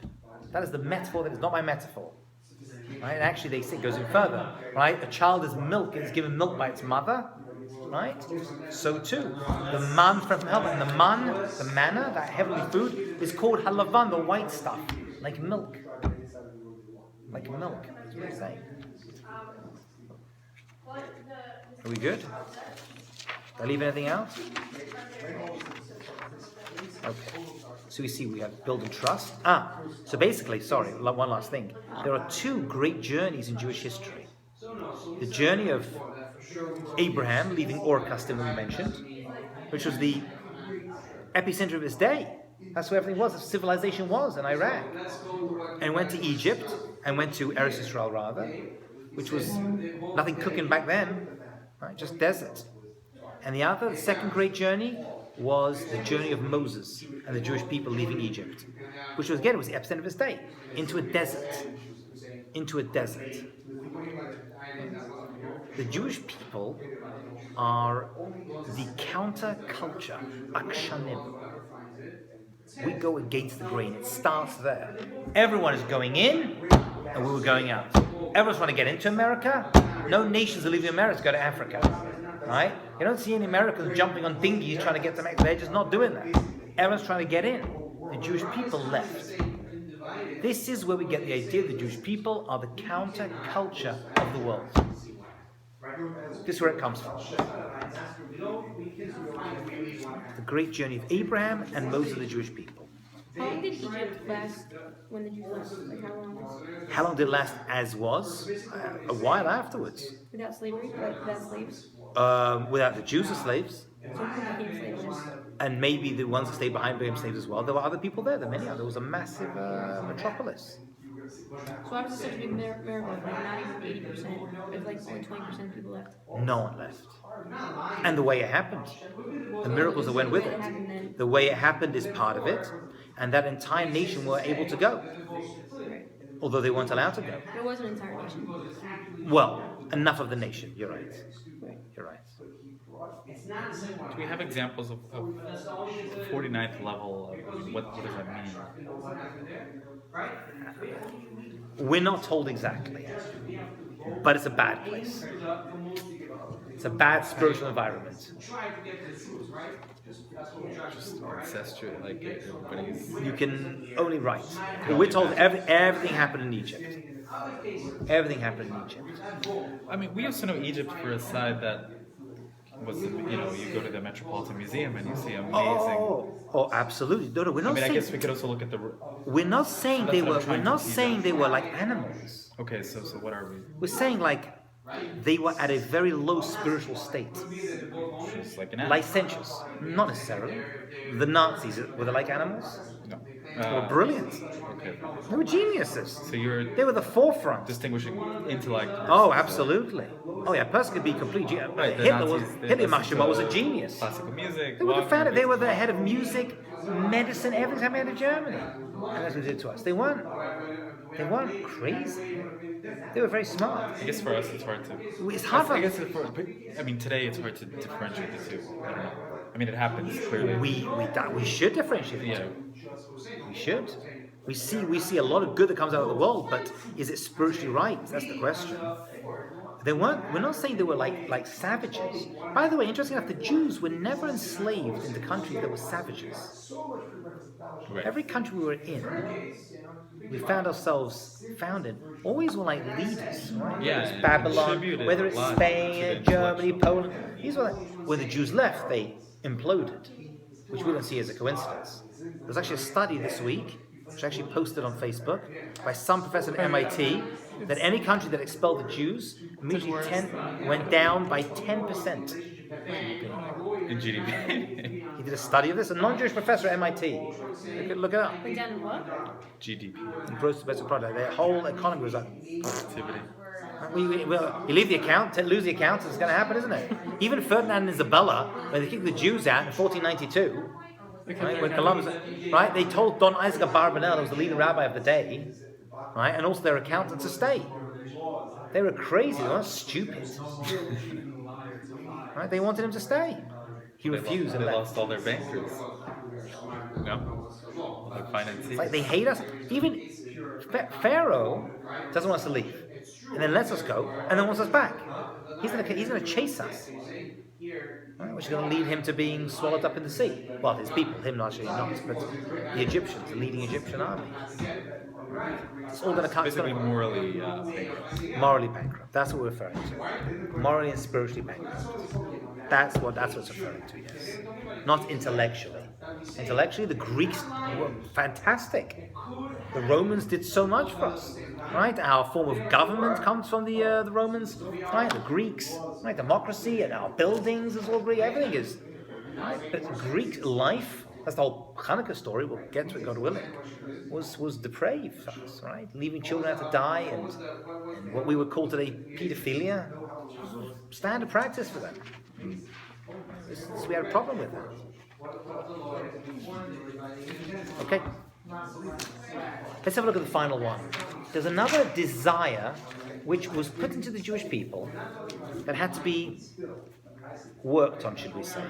That is the metaphor that is not my metaphor. Right? And actually they say it goes even further. Right? A child is given milk by its mother. Right? So too, the man from heaven, and the manna, that heavenly food, is called halavan, the white stuff, like milk. Like milk. That's what it's saying. Are we good? Did I leave anything out? Okay. So we see we have build and trust. So basically, one last thing. There are two great journeys in Jewish history. The journey of Abraham leaving Ur Kasdim, we mentioned, which was the epicenter of his day. That's where everything was, the civilization was in Iraq. And went to Egypt, and went to Eretz Yisrael rather, which was nothing cooking back then, right? Just desert. And the second great journey, was the journey of Moses and the Jewish people leaving Egypt, which was, again, it was the epicenter of his day, into a desert. Into a desert. The Jewish people are the counter-culture, akshanim. We go against the grain. It starts there. Everyone is going in, and we were going out. Everyone's trying to get into America. No nations are leaving America to go to Africa. Right? You don't see any Americans jumping on dinghies trying to get to Mexico. They're just not doing that. Everyone's trying to get in. The Jewish people left. This is where we get the idea the Jewish people are the counter-culture of the world. This is where it comes from. The great journey of Abraham and Moses, the Jewish people. How long did Egypt last when the Jews left? Like how long did it last as was? A while afterwards. Without slavery? Like without slaves? Without the Jews as slaves. So who became slaves? And maybe the ones that stayed behind became slaves as well. There were other people there. There were many others. There was a massive metropolis. So why was it such a big miracle? Like not even 80%, if like only 20% of people left. No one left. And the way it happened. The miracles that went with it. The way it happened is part of it. And that entire nation were able to go. Although they weren't allowed to go. There was an entire nation. Well, enough of the nation. You're right. You're right. Do we have examples of 49th level? What does that mean? We're not told exactly, but it's a bad place. It's a bad spiritual environment. Just ancestral, like everybody's. You can only write. We're told everything happened in Egypt. Everything happened in Egypt. I mean, we also know Egypt for a side that was, you go to the Metropolitan Museum and you see amazing. Oh, absolutely. No, we're not I saying. guess we could also look at the. We're not saying That's they what I'm were. trying We're to not tease saying out. they were like animals. Okay, so what are we? We're saying like they were at a very low spiritual state, Just like an animal. licentious. Not necessarily. The Nazis were they like animals? No. They were brilliant. Okay. They were geniuses. So you're They were the forefront. distinguishing intellect. Oh, absolutely. Oh yeah, a person could be complete genius. Right, the Hitler Nazis, Mashima was a genius. Classical music. They were the Wagner, founder. They were the head of music, medicine, everything coming out of Germany. And that's what they did to us. They weren't crazy. They were very smart. I guess for us it's hard to. It's hard for I guess today it's hard to differentiate the two. I don't know. I mean, it happens clearly. we should differentiate. Yeah. We should. We see a lot of good that comes out of the world, but is it spiritually right? That's the question. We're not saying they were like savages. By the way, interesting enough, the Jews were never enslaved into countries that were savages. Right. Every country we were in, we found ourselves founded, always were like leaders, right? Yeah, Whether it's Babylon, contributed whether a it's lot to Spain, the Germany, intellectual. Poland. These were when the Jews left, they imploded, which we don't see as a coincidence. There was actually a study this week, which I actually posted on Facebook, by some professor at MIT, that any country that expelled the Jews immediately went down by 10%. In GDP. He did a study of this, a non-Jewish professor at MIT. Look it up. Went down in what? GDP. Gross domestic product. Their whole economy was up. Productivity. You leave the account, lose the account, it's going to happen, isn't it? Even Ferdinand and Isabella, when they kicked the Jews out in 1492, right, when Columbus, right, they told Don Isaac of Barbanel, who was the leading rabbi of the day, right, and also their accountant to stay. They were crazy, they weren't stupid. Right, they wanted him to stay. He refused and They left. lost all their bankers. No? Like financiers. It's like they hate us. Even Pharaoh doesn't want us to leave, and then lets us go, and then wants us back. He's gonna chase us, right, which is going to lead him to being swallowed up in the sea. Well, his people, him actually not, but the Egyptians, the leading Egyptian army. It's all going to come. Basically morally bankrupt. Morally bankrupt. That's what we're referring to. Morally and spiritually bankrupt. That's what it's referring to. Yes, not intellectually. Intellectually, the Greeks were fantastic. The Romans did so much for us, right? Our form of government comes from the Romans, right? The Greeks, right? Democracy and our buildings is all Greek. Everything is, right? But Greek life, that's the whole Hanukkah story. We'll get to it, God willing. Was depraved for us, right? Leaving children out to die and what we would call today pedophilia, standard practice for them. So we had a problem with that. Okay. Let's have a look at the final one. There's another desire which was put into the Jewish people that had to be worked on, should we say.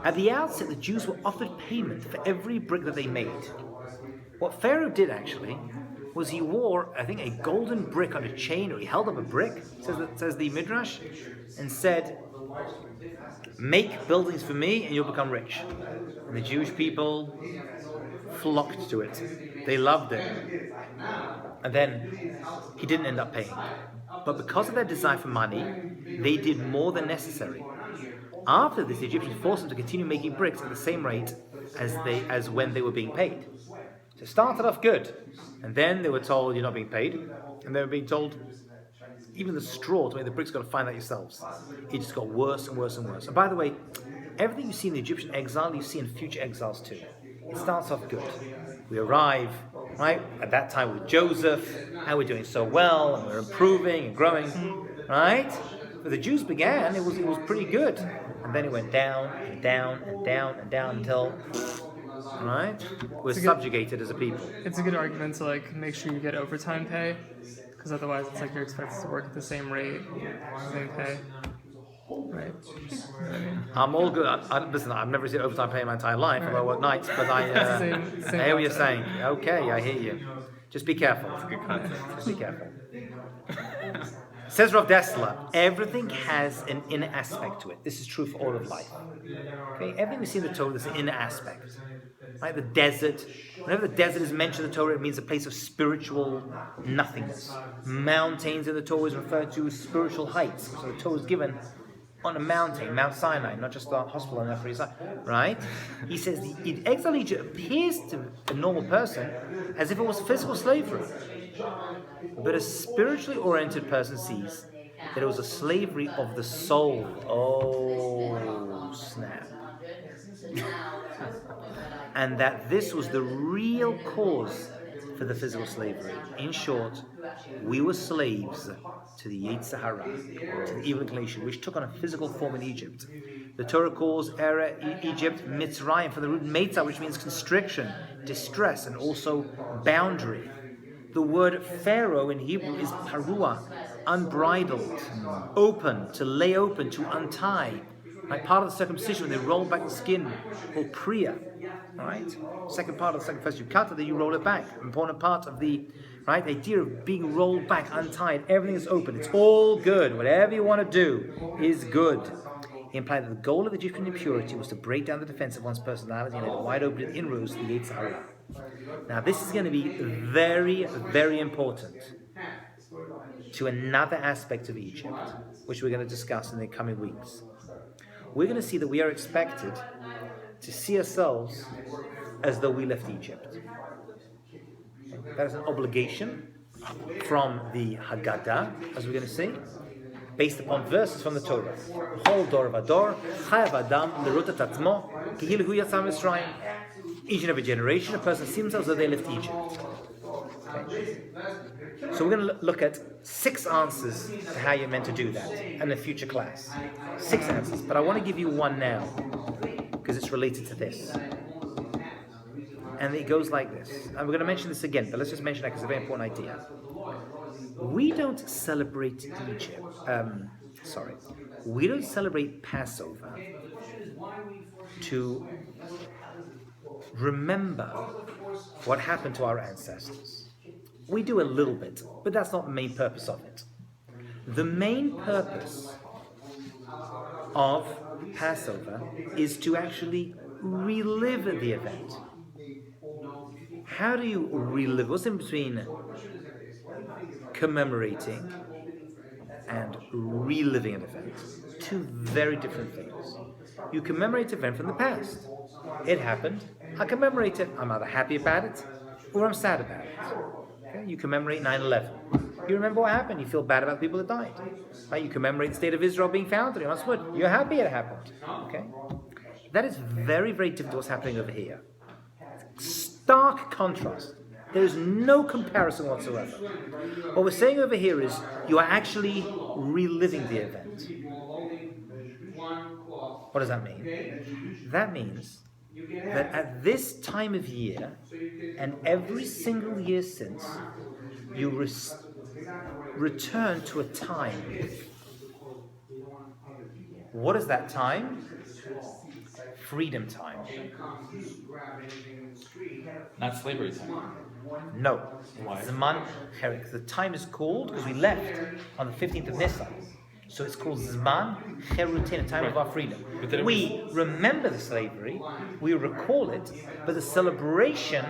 At the outset, the Jews were offered payment for every brick that they made. What Pharaoh did actually was he wore, I think, a golden brick on a chain, or he held up a brick, says the Midrash, and said, "Make buildings for me and you'll become rich." And the Jewish people flocked to it. They loved it. And then he didn't end up paying. But because of their desire for money, they did more than necessary. After this, the Egyptians forced them to continue making bricks at the same rate as when they were being paid. So it started off good. And then they were told, "You're not being paid." And they were being told, even the straw to make the bricks, got to find that yourselves. It just got worse and worse and worse. And by the way, everything you see in the Egyptian exile, you see in future exiles too. It starts off good. We arrive, right, at that time with Joseph, and we're doing so well, and we're improving and growing, right? But the Jews began, it was pretty good. And then it went down and down and down and down until, right, we're subjugated as a people. It's a good argument to make sure you get overtime pay, because otherwise it's like you're expected to work at the same rate, same pay. Right. I'm all good. Listen, I've never seen overtime pay in my entire life, although I work nights, but I hear what you're saying. Okay, I hear you. Just be careful. It's a good concept. Just be careful. Says Rav Dessler, everything has an inner aspect to it. This is true for all of life. Okay, everything we see in the Torah, there's an inner aspect. Right, the desert. Whenever the desert is mentioned in the Torah, it means a place of spiritual nothingness. Mountains in the Torah is referred to as spiritual heights. So the Torah is given on a mountain, Mount Sinai, not just a hospital on the Upper East Side. Right? He says the exile in Egypt appears to a normal person as if it was physical slavery. But a spiritually oriented person sees that it was a slavery of the soul. Oh, snap. And that this was the real cause for the physical slavery. In short, we were slaves to the Yetzer Hara, to the evil inclination, which took on a physical form in Egypt. The Torah calls Egypt Mitzrayim from the root Meitzah, which means constriction, distress, and also boundary. The word Pharaoh in Hebrew is parua, unbridled, open, to lay open, to untie. Like part of the circumcision, when they roll back the skin, called priya. Right? Second part of the second, first you cut it, then you roll it back. Important part of the idea of being rolled back, untied. Everything is open. It's all good. Whatever you want to do is good. He implied that the goal of Egyptian impurity was to break down the defense of one's personality and let wide open inroads to the Yetzer Hara. Now, this is going to be very, very important to another aspect of Egypt, which we're going to discuss in the coming weeks. We're going to see that we are expected to see ourselves as though we left Egypt. That is an obligation from the Haggadah, as we're going to see, based upon verses from the Torah. Each and every generation, a person sees themselves as though they left Egypt. Okay. So we're going to look at 6 answers to how you're meant to do that in a future class. 6 answers, but I want to give you one now because it's related to this. And it goes like this. And we're going to mention this again, but let's just mention that because it's a very important idea. We don't celebrate we don't celebrate Passover to remember what happened to our ancestors. We do a little bit, but that's not the main purpose of it. The main purpose of Passover is to actually relive the event. How do you relive? What's in between commemorating and reliving an event? 2 very different things. You commemorate an event from the past. It happened. I commemorate it. I'm either happy about it or I'm sad about it. Okay? You commemorate 9/11. You remember what happened. You feel bad about the people that died. Right? You commemorate the state of Israel being founded. You're happy it happened. Okay? That is very, very different to what's happening over here. Stark contrast. There is no comparison whatsoever. What we're saying over here is you are actually reliving the event. What does that mean? That means that at this time of year, and every single year since, you return to a time. What is that time? Freedom time. Not slavery time. No. Why? Zman Cherik. The time is called because we left on the 15th of Nisan. So it's called Zman Cherutin, a time of our freedom. We remember the slavery, we recall it, but the celebration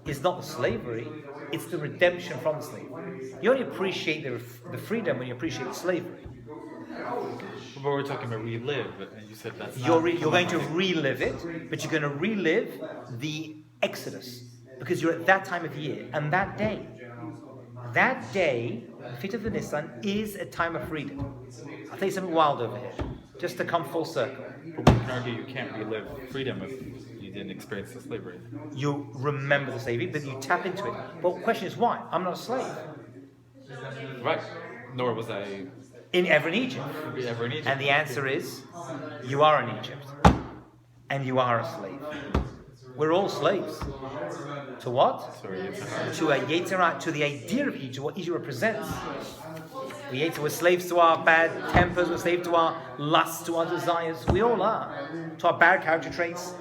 is not the slavery, it's the redemption from the slavery. You only appreciate the freedom when you appreciate the slavery. But we're talking about relive, and you said that's You're going to relive it, but you're going to relive the Exodus, because you're at that time of year, and that day, the 5th of the Nisan, is a time of freedom. I'll tell you something wild over here, just to come full circle. But we can argue you can't relive freedom if you didn't experience the slavery. You remember the slavery, but you tap into it. But the question is why? I'm not a slave. Right. Nor was I Ever in Egypt. ever in Egypt. And the answer is, you are in Egypt. And you are a slave. We're all slaves. To what? Sorry, To a Yetzirah, to the idea of Egypt, what Egypt represents. We're slaves to our bad tempers, we're slaves to our lusts, to our desires. We all are. To our bad character traits.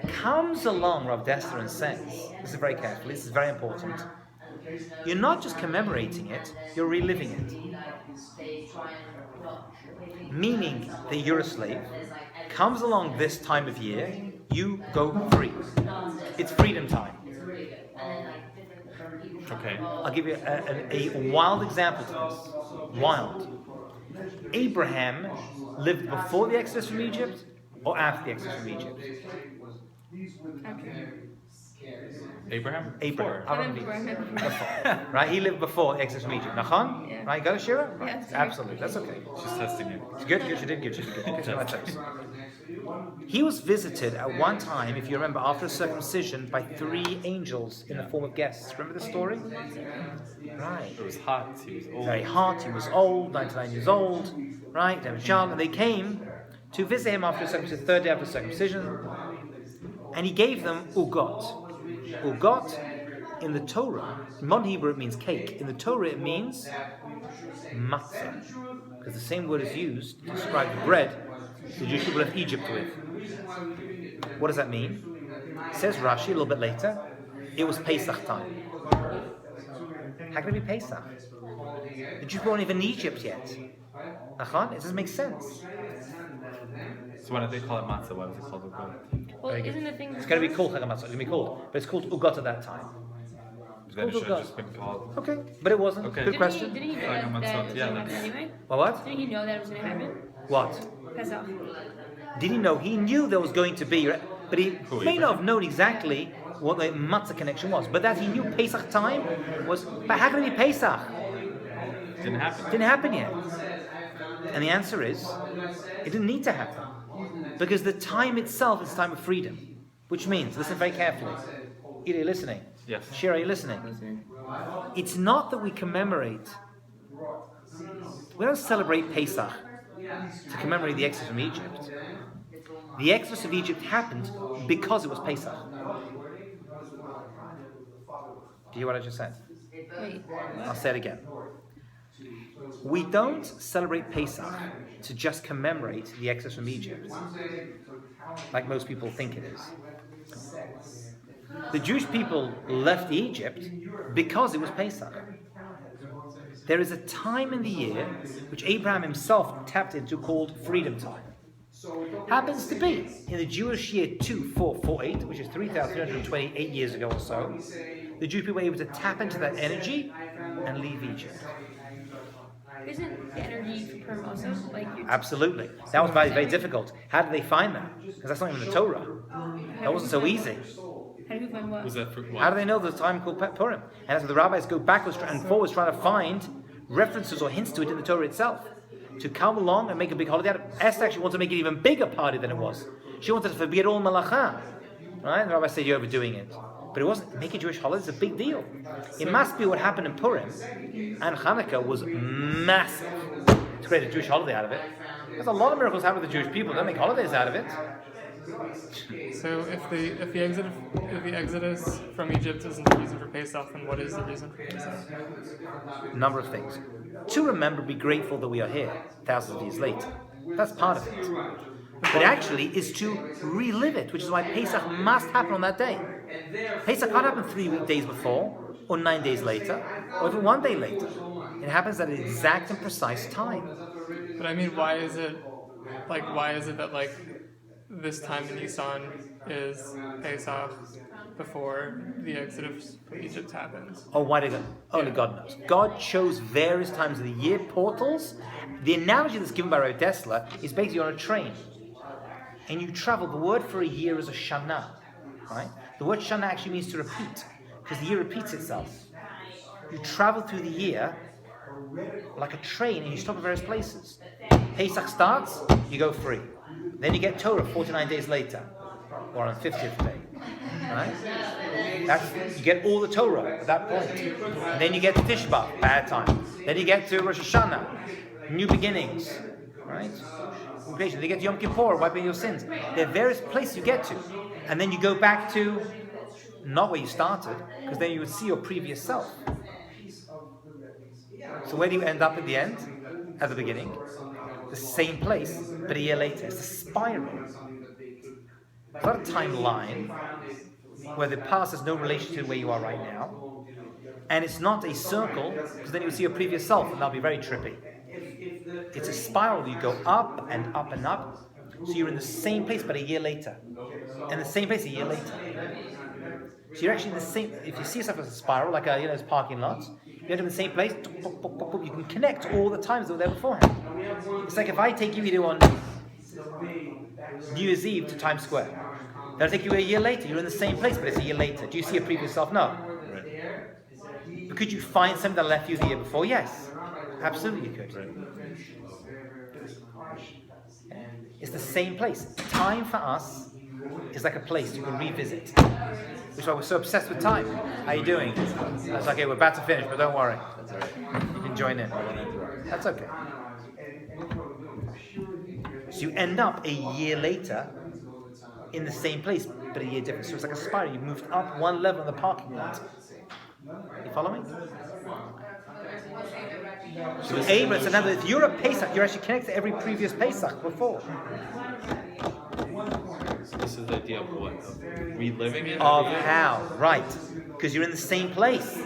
Comes along Rav Dessler and says, listen very carefully, this is very important. You're not just commemorating it, you're reliving it. Meaning that you're a slave. Comes along this time of year, you go free. It's freedom time. Okay. I'll give you a wild example to this. Wild. Abraham lived before the Exodus from Egypt or after the Exodus from Egypt? Abraham? Before. Right? He lived before the Exodus from Egypt. Nachon? Yeah. Right? Got it, Shira? Right. Yeah. Absolutely. That's okay. She's testing you. It's good. Good. You did good. He was visited at one time, if you remember, after circumcision by 3 angels in the form of guests. Remember the story? Right. It was hot. He was old. Very hot. He was old, 99 years old. Right? They was young, and they came to visit him after circumcision, the 3rd day after circumcision. And he gave them ugot. Ugot in the Torah, in modern Hebrew it means cake. In the Torah it means matzah. Because the same word is used to describe the bread the Jewish people left Egypt with. What does that mean? Says Rashi a little bit later, it was Pesach time. How can it be Pesach? The Jews weren't even in Egypt yet. It doesn't make sense. So why don't they call it matzah? Why was it called ugot? Well, isn't the thing? It's going to be called Chag HaMatzah. It's going to be called, but it's called ugot at that time. Then it called should have ugot. just been called. Okay, but it wasn't. Okay. Good question. Didn't he know Chag that HaMatzot, it was yeah, going to happen that's- anyway? What? Didn't he know that it was going to happen? What? Pesach. Did he know? He knew there was going to be, but he Who, may Abraham? not have known exactly what the matzah connection was. But that he knew Pesach time was. But how can it be Pesach? Didn't happen. Didn't happen yet. And the answer is, it didn't need to happen. Because the time itself is a time of freedom. Which means, listen very carefully. Are you listening? Yes. Shira, are you listening? It's not that we commemorate. We don't celebrate Pesach to commemorate the Exodus from Egypt. The Exodus of Egypt happened because it was Pesach. Do you hear what I just said? Wait. I'll say it again. We don't celebrate Pesach to just commemorate the Exodus from Egypt, like most people think it is. The Jewish people left Egypt because it was Pesach. There is a time in the year which Abraham himself tapped into called freedom time. Happens to be in the Jewish year 2448, which is 3,328 years ago or so, the Jewish people were able to tap into that energy and leave Egypt. Isn't the energy for Purim also like? Absolutely. That was very, very difficult. How did they find that? Because that's not even the Torah. That wasn't so easy. How do you find what? Was that for what? How do they know there's a time called Purim? And that's what the rabbis go backwards and forwards trying to find references or hints to it in the Torah itself. To come along and make a big holiday out of it. Esther actually wanted to make an even bigger party than it was. She wanted to forget all malacha. Right? And the rabbi said, you're overdoing it. But it wasn't. Make a Jewish holiday is a big deal. It must be what happened in Purim and Hanukkah was massive to create a Jewish holiday out of it. There's a lot of miracles happen with the Jewish people. Don't make holidays out of it. So if the exodus from Egypt isn't the reason for Pesach, then what is the reason for Pesach? A number of things. To remember, be grateful that we are here thousands of years later. That's part of it. But actually is to relive it, which is why Pesach must happen on that day. Pesach can't happen 3 days before, or 9 days later, or even 1 day later. It happens at an exact and precise time. But I mean, why is it that like this time in Nisan is Pesach before the exodus from Egypt happens? Oh, why did God? Only God knows. God chose various times of the year, portals. The analogy that's given by Rabbi Dessler is basically on a train. And you travel, the word for a year is a shana, right? The word shana actually means to repeat, because the year repeats itself. You travel through the year like a train and you stop at various places. Pesach starts, you go free. Then you get Torah 49 days later, or on the 50th day, right? You get all the Torah at that point. And then you get to Tisha B'Av, bad time. Then you get to Rosh Hashanah, new beginnings, right? Then you get to Yom Kippur, wiping your sins. There are various places you get to. And then you go back to not where you started, because then you would see your previous self. So where do you end up at the end? At the beginning? The same place, but a year later. It's a spiral. It's not a timeline where the past has no relation to where you are right now. And it's not a circle, because then you see your previous self, and that'll be very trippy. It's a spiral. You go up and up and up. So you're in the same place, but a year later. And the same place a year later. So you're actually in the same. If you see yourself as a spiral, like those parking lots, you end up in the same place. You can connect all the times that were there beforehand. It's like if I take you on New Year's Eve to Times Square. Then I take you a year later. You're in the same place, but it's a year later. Do you see a previous self? No. But could you find something that left you the year before? Yes, absolutely you could. It's the same place. Time for us is like a place you can revisit. Which is why we're so obsessed with time. How are you doing? That's okay, we're about to finish, but don't worry. That's all right. You can join in. That's okay. So you end up a year later in the same place, but a year different. So it's like a spiral. You've moved up one level in the parking lot. You follow me? So Abraham, so now if you're a Pesach, you're actually connected to every previous Pesach before. So this is the idea of what? Of reliving it? Of how, right. Because you're in the same place.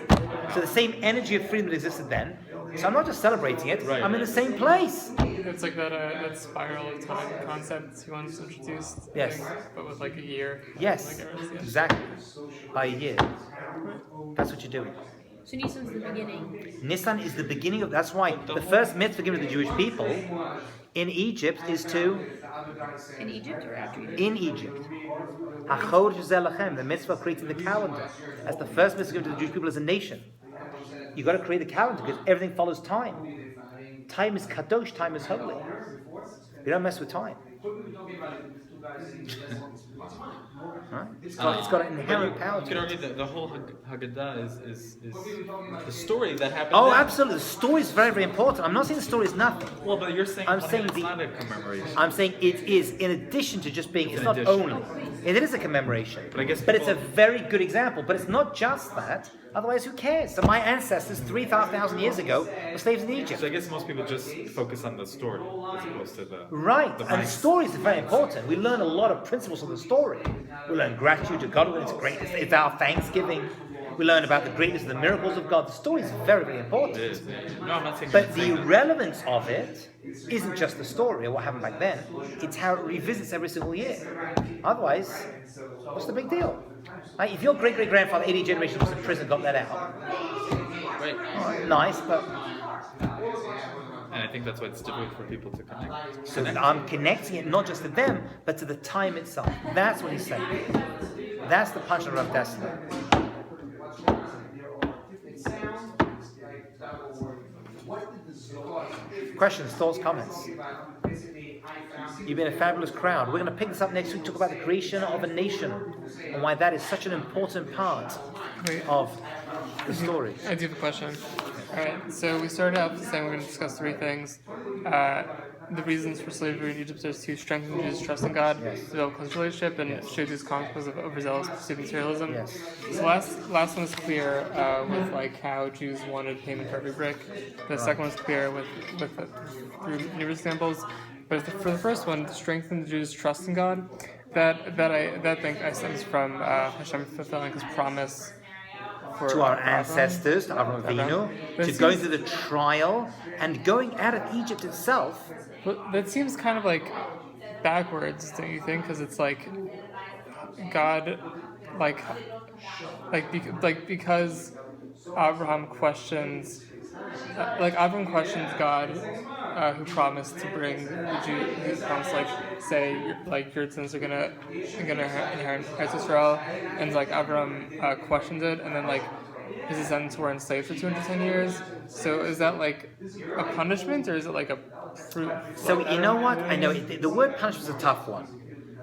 So the same energy of freedom that existed then. So I'm not just celebrating it, I'm in the same place. It's like that spiral of time concept he once introduced. Yes. But with like a year. Yes, exactly. By a year. That's what you're doing. So Nisan's the beginning. Nisan is the beginning of, that's why the first mitzvah given to the Jewish people in Egypt is to... In Egypt or after Egypt? In Egypt. HaChodesh Zeh Lachem, the mitzvah of creating the calendar. That's the first mitzvah given to the Jewish people as a nation. You've got to create the calendar because everything follows time. Time is kadosh, time is holy. We don't mess with time. Right? It's got an inherent power You to could it. argue that the whole Haggadah is the story that happened. Oh, then. absolutely. The story is very, very important. I'm not saying the story is nothing. Well, but you're saying I'm saying it's not a commemoration. I'm saying it is, in addition to just being, it's not addition. only. It is a commemoration. But I guess it's a people- very good example. But it's not just that. Otherwise, who cares? So my ancestors, 3,000 years ago, were slaves in Egypt. So I guess most people just focus on the story as opposed to the Right, the and the mind. stories are very important. We learn a lot of principles from the story. We learn gratitude to God, it's great. It's our thanksgiving. We learn about the greatness of the miracles of God. The story is very, very important. It is. No, I'm not saying. But the relevance of it isn't just the story or what happened back then. It's how it revisits every single year. Otherwise, what's the big deal? Like, if your great-great-grandfather, 80 generations, was in prison, got let out. Right. Alright, nice, but And I think that's why it's difficult for people to connect. so I'm connecting it not just to them, but to the time itself. That's what he's saying. That's the punch of Rav Dessler. Questions, thoughts, comments? You've been a fabulous crowd. We're going to pick this up next week, talk about the creation of a nation and why that is such an important part of the story. I do have a question. Alright, so we started out saying we're going to discuss three things. The reasons for slavery in Egypt is to strengthen the Jews' trust in God, develop close relationship, and show these consequences of overzealous pursuit of materialism. Yes. So last one is clear with like how Jews wanted payment for every brick. The second one is clear with through numerous examples. But for the first one, to strengthen the Jews' trust in God, that thing stems from Hashem fulfilling His promise To our ancestors, to Avraham Avinu, to going through the trial and going out of Egypt itself. But that seems kind of like backwards, don't you think? Because it's like God, because Abraham questions, Abraham questions God, who promised to bring the Jews, who promised say your descendants are gonna inherit Israel, and Abraham questioned it, and then his descendants were enslaved for 210 years. So is that like a punishment, or is it like a fruit? So you know what? I know the word punishment is a tough one,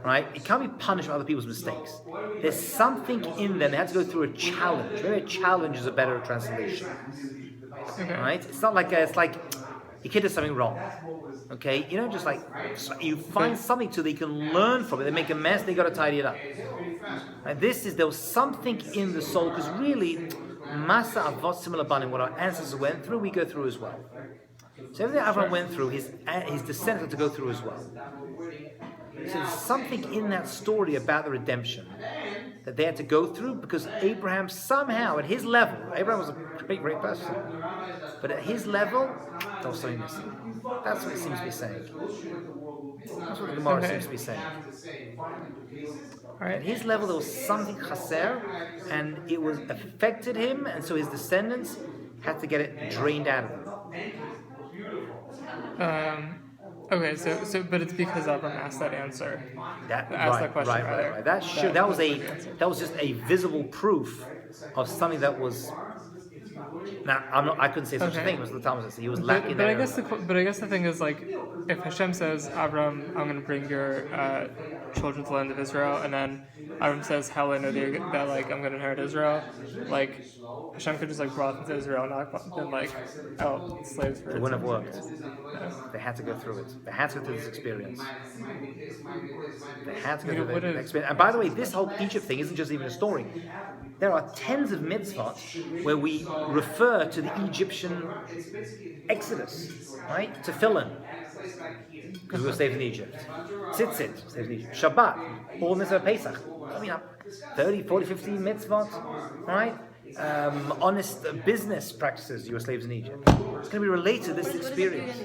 right? It can't be punished for other people's mistakes. There's something in them. They had to go through a challenge. Maybe a challenge is a better translation, right? It's not like it's like your kid does something wrong. Okay, you don't just you find something so they can learn from it. They make a mess. They got to tidy it up. And there was something in the soul, because really, Masa Avot similar bonding, what our ancestors went through, we go through as well. So everything Abraham went through, his descendants had to go through as well. So there's something in that story about the redemption that they had to go through, because Abraham somehow, at his level, Abraham was a great, great person, but at his level, there was something missing. That's what it seems to be saying. That's what the Gemara seems to be saying. At his level, there was something chaser, and it was affected him, and so his descendants had to get it drained out of him. Okay, so but it's because Avram asked that answer. That question. Right. That was just a visible proof of something that was. Now I couldn't say such a thing. It was the Talmud says he was lacking. But I guess the thing is, like, if Hashem says, Avram, I'm going to bring your children to the land of Israel, and then Avram says, how will I know that like I'm going to inherit Israel? Like, Hashem could just like brought them to Israel and not been like, oh, slaves for. It wouldn't have worked. They had to go through it. They had to go through this experience. They had to go through the experience. And by the way, this whole Egypt thing isn't just even a story. There are tens of mitzvot where we refer to the Egyptian exodus, right? Tefillin, because we were saved in Egypt. Tzitzit, saved in Egypt. Shabbat, all mitzvah Pesach. I mean, 30, 40, 50 mitzvot, right? Honest business practices, you were slaves in Egypt. It's going to be related to this experience.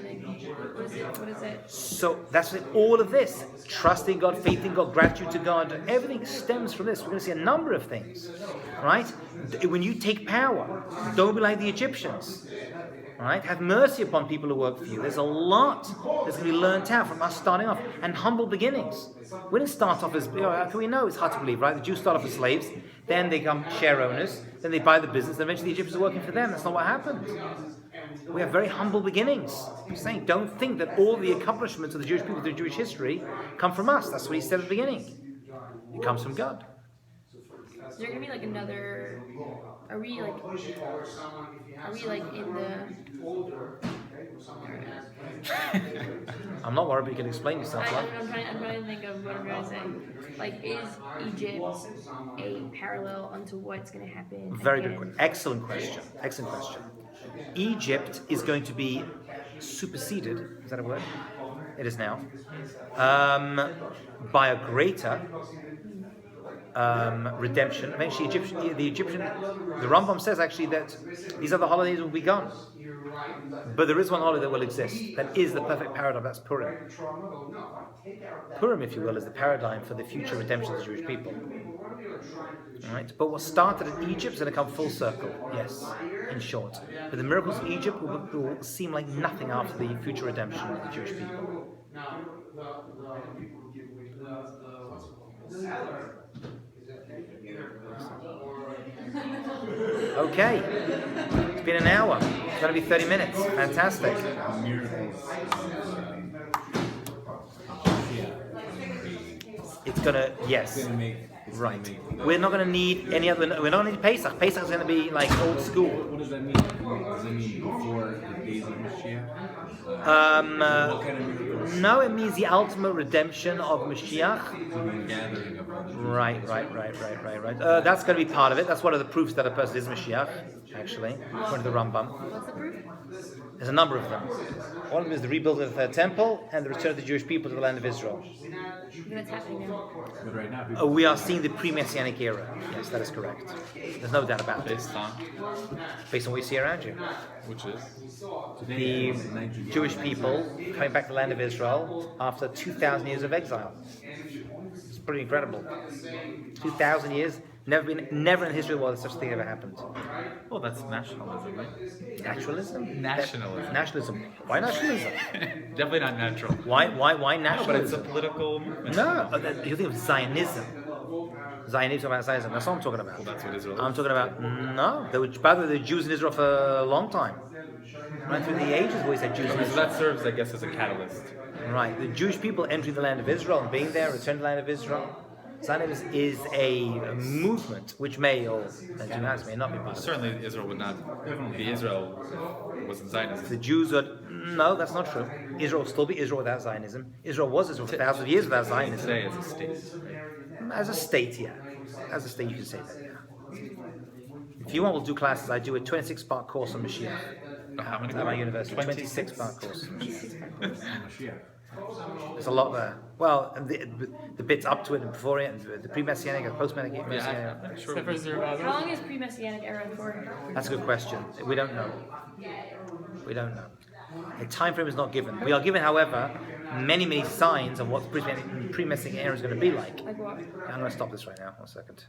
What is it? So that's all of this. Trusting God, faith in God, gratitude to God, everything stems from this. We're going to see a number of things, right? When you take power, don't be like the Egyptians, right? Have mercy upon people who work for you. There's a lot that's going to be learned out from us starting off, and humble beginnings. We didn't start off as, we know it's hard to believe, right? The Jews start off as slaves, then they become share owners, then they buy the business, and eventually the Egyptians are working for them. That's not what happened. We have very humble beginnings. I'm saying, don't think that all the accomplishments of the Jewish people through Jewish history come from us. That's what he said at the beginning. It comes from God. Is there gonna be like another? Are we like in the? I'm not worried, but you can explain yourself. I'm trying to think of what I'm trying to say. Like, is Egypt a parallel unto what's going to happen? Very good question. Excellent question. Egypt is going to be superseded. Is that a word? It is now. By a greater redemption. Eventually, the Rambam says actually that these other holidays will be gone. But there is one holiday that will exist. That is the perfect paradigm. That's Purim. Purim, if you will, is the paradigm for the future redemption of the Jewish people. All right. But what started in Egypt is going to come full circle. Yes, in short. But the miracles of Egypt will seem like nothing after the future redemption of the Jewish people. Okay, it's been an hour. It's going to be 30 minutes. Fantastic. It's going to, yes. Right. We're not going to need any other. We're not going to need Pesach. Pesach is going to be like old school. What does that mean? Does it mean before the days of Mashiach? What kind of miracles? No, it means the ultimate redemption of Mashiach. Gathering of all the Jews. Right. That's going to be part of it. That's one of the proofs that a person is Mashiach, actually, according to the Rambam. What's the proof? There's a number of them. One of them is the rebuilding of the third temple and the return of the Jewish people to the land of Israel. That's happening now. But right now, We are seeing the pre-Messianic era. Yes, that is correct. There's no doubt about it. Based on what you see around you. Which is? The Jewish people coming back to the land of Israel after 2,000 years of exile. It's pretty incredible. 2,000 years. Never in the history of the world has such a thing ever happened. Well, that's nationalism, right? Naturalism? Nationalism. Nationalism. Why nationalism? Definitely not natural. Why No, but nationalism? it's a political movement. No, you think of Zionism. Zionism about Zionism. That's what I'm talking about. Well, that's what Israel is. I'm talking about, no. By the way, there were Jews in Israel for a long time. Right through the ages, we always had Jews in So Israel. that serves, I guess, as a catalyst. Right. The Jewish people entering the land of Israel and being there, returning to the land of Israel. Zionism is a movement which may or may not be part of it. Certainly, Israel would not be Israel wasn't Zionism. The Jews would, no, that's not true. Israel will still be Israel without Zionism. Israel was Israel for thousands of years without Zionism. Today, as a state. As a state, yeah. As a state, you can say that, yeah. If you want, we'll do classes. I do a 26-part course on Mashiach How many? at my university. 26-part course. Mashiach. There's a lot there. Well, and the bits up to it and before it, and the pre-messianic and post-messianic. Yeah, I'm sure. Except for Zerubbabel. How long is pre-messianic era for? That's a good question. We don't know. We don't know. The time frame is not given. We are given, however, many signs of what the pre-messianic era is going to be like. Like what? I'm going to stop this right now. 1 second.